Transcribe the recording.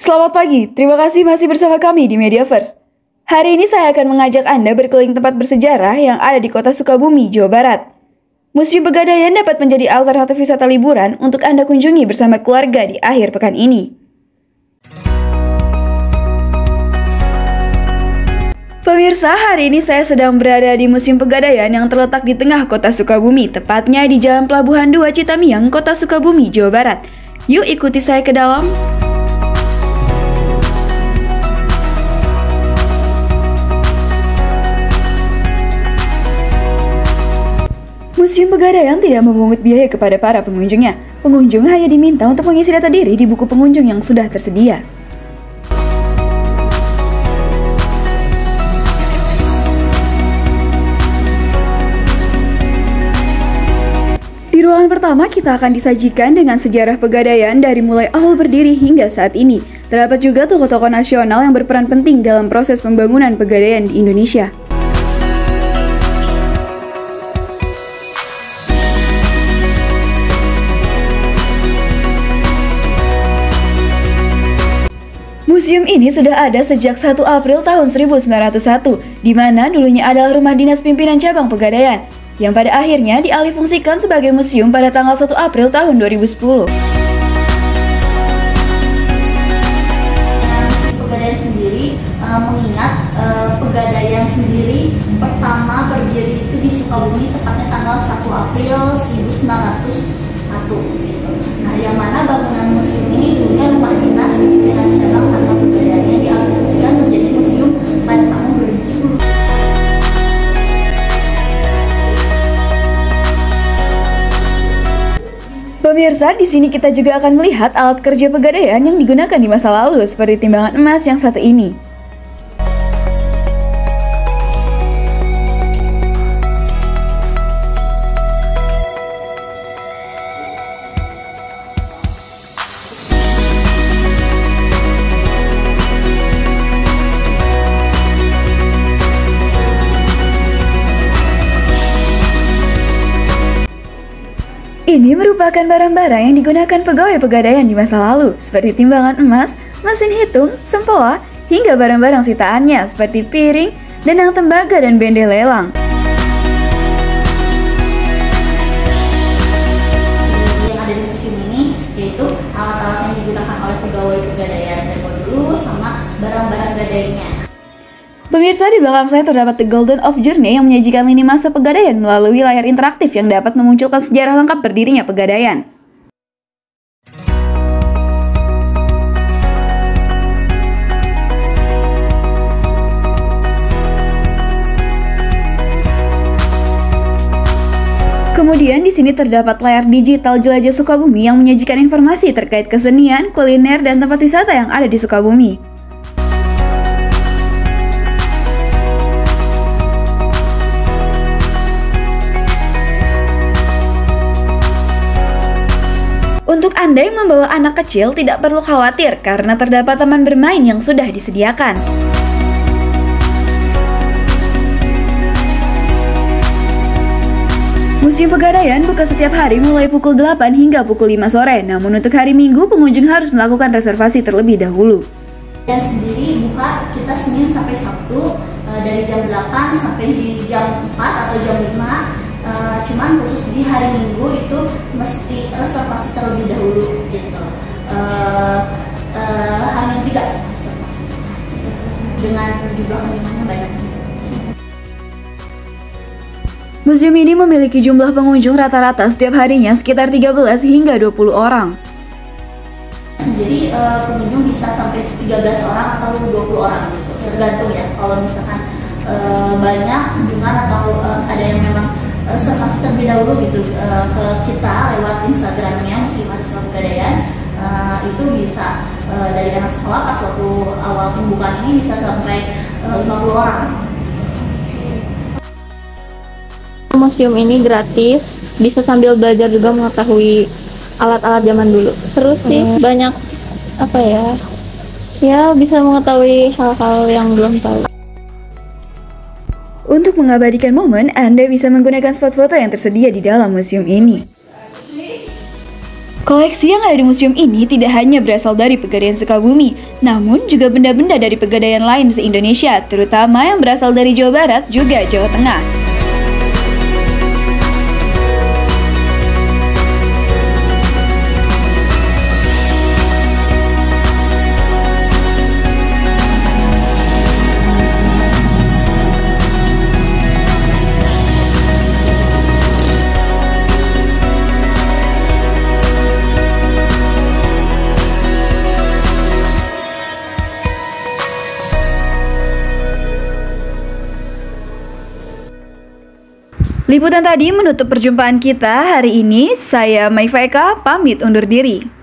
Selamat pagi, terima kasih masih bersama kami di Mediaverse. Hari ini saya akan mengajak Anda berkeliling tempat bersejarah yang ada di kota Sukabumi, Jawa Barat. Museum Pegadaian dapat menjadi alternatif wisata liburan untuk Anda kunjungi bersama keluarga di akhir pekan ini. Pemirsa, hari ini saya sedang berada di Museum Pegadaian yang terletak di tengah kota Sukabumi, tepatnya di Jalan Pelabuhan 2 Citamiang, kota Sukabumi, Jawa Barat. Yuk ikuti saya ke dalam. Museum Pegadaian tidak memungut biaya kepada para pengunjungnya. Pengunjung hanya diminta untuk mengisi data diri di buku pengunjung yang sudah tersedia. Di ruangan pertama kita akan disajikan dengan sejarah Pegadaian dari mulai awal berdiri hingga saat ini. Terdapat juga tokoh-tokoh nasional yang berperan penting dalam proses pembangunan Pegadaian di Indonesia. Museum ini sudah ada sejak 1 April tahun 1901, di mana dulunya adalah rumah dinas pimpinan cabang Pegadaian, yang pada akhirnya dialihfungsikan sebagai museum pada tanggal 1 April tahun 2010. Museum Pegadaian sendiri mengingat Pegadaian sendiri pertama berdiri itu di Sukabumi tepatnya tanggal 1 April 1901 gitu. Nah, yang mana bangunan museum ini dulunya rumah dinas pimpinan cabang atau Pegadaian yang dialihfungsikan menjadi museum pada tahun 2010. Pemirsa, di sini kita juga akan melihat alat kerja Pegadaian yang digunakan di masa lalu, seperti timbangan emas yang satu ini. Ini merupakan barang-barang yang digunakan pegawai Pegadaian di masa lalu, seperti timbangan emas, mesin hitung, sempoa, hingga barang-barang sitaannya seperti piring, dandang tembaga, dan bendel lelang. Yang ada di museum ini yaitu alat-alat yang digunakan oleh pegawai Pegadaian tempo dulu sama barang-barang gadainya. Pemirsa, di belakang saya terdapat The Golden of Journey yang menyajikan lini masa Pegadaian melalui layar interaktif yang dapat memunculkan sejarah lengkap berdirinya Pegadaian. Kemudian di sini terdapat layar digital Jelajah Sukabumi yang menyajikan informasi terkait kesenian, kuliner, dan tempat wisata yang ada di Sukabumi. Untuk Anda yang membawa anak kecil tidak perlu khawatir karena terdapat taman bermain yang sudah disediakan. Museum Pegadaian buka setiap hari mulai pukul 8 hingga pukul 5 sore, namun untuk hari Minggu pengunjung harus melakukan reservasi terlebih dahulu. Dan sendiri buka kita Senin sampai Sabtu dari jam 8 sampai di jam 4 atau jam 5. Cuman khusus di hari Minggu itu mesti reservasi terlebih dahulu gitu. Hanya 3 reservasi dengan jumlah yang banyak. Museum ini memiliki jumlah pengunjung rata-rata setiap harinya sekitar 13 hingga 20 orang. Jadi pengunjung bisa sampai 13 orang atau 20 orang gitu, tergantung ya. Kalau misalkan banyak kunjungan atau ada yang memang reservasi terlebih dahulu gitu ke kita lewat Instagramnya Museum Arsila Pegadaian, itu bisa dari anak sekolah pas waktu awal pembukaan ini bisa sampai 50 orang. Museum ini gratis, bisa sambil belajar juga mengetahui alat-alat zaman dulu. Seru sih, banyak apa ya bisa mengetahui hal-hal yang belum tahu. Untuk mengabadikan momen, Anda bisa menggunakan spot foto yang tersedia di dalam museum ini. Koleksi yang ada di museum ini tidak hanya berasal dari Pegadaian Sukabumi, namun juga benda-benda dari pegadaian lain se-Indonesia, terutama yang berasal dari Jawa Barat juga Jawa Tengah. Liputan tadi menutup perjumpaan kita hari ini. Saya Maifa Eka, pamit undur diri.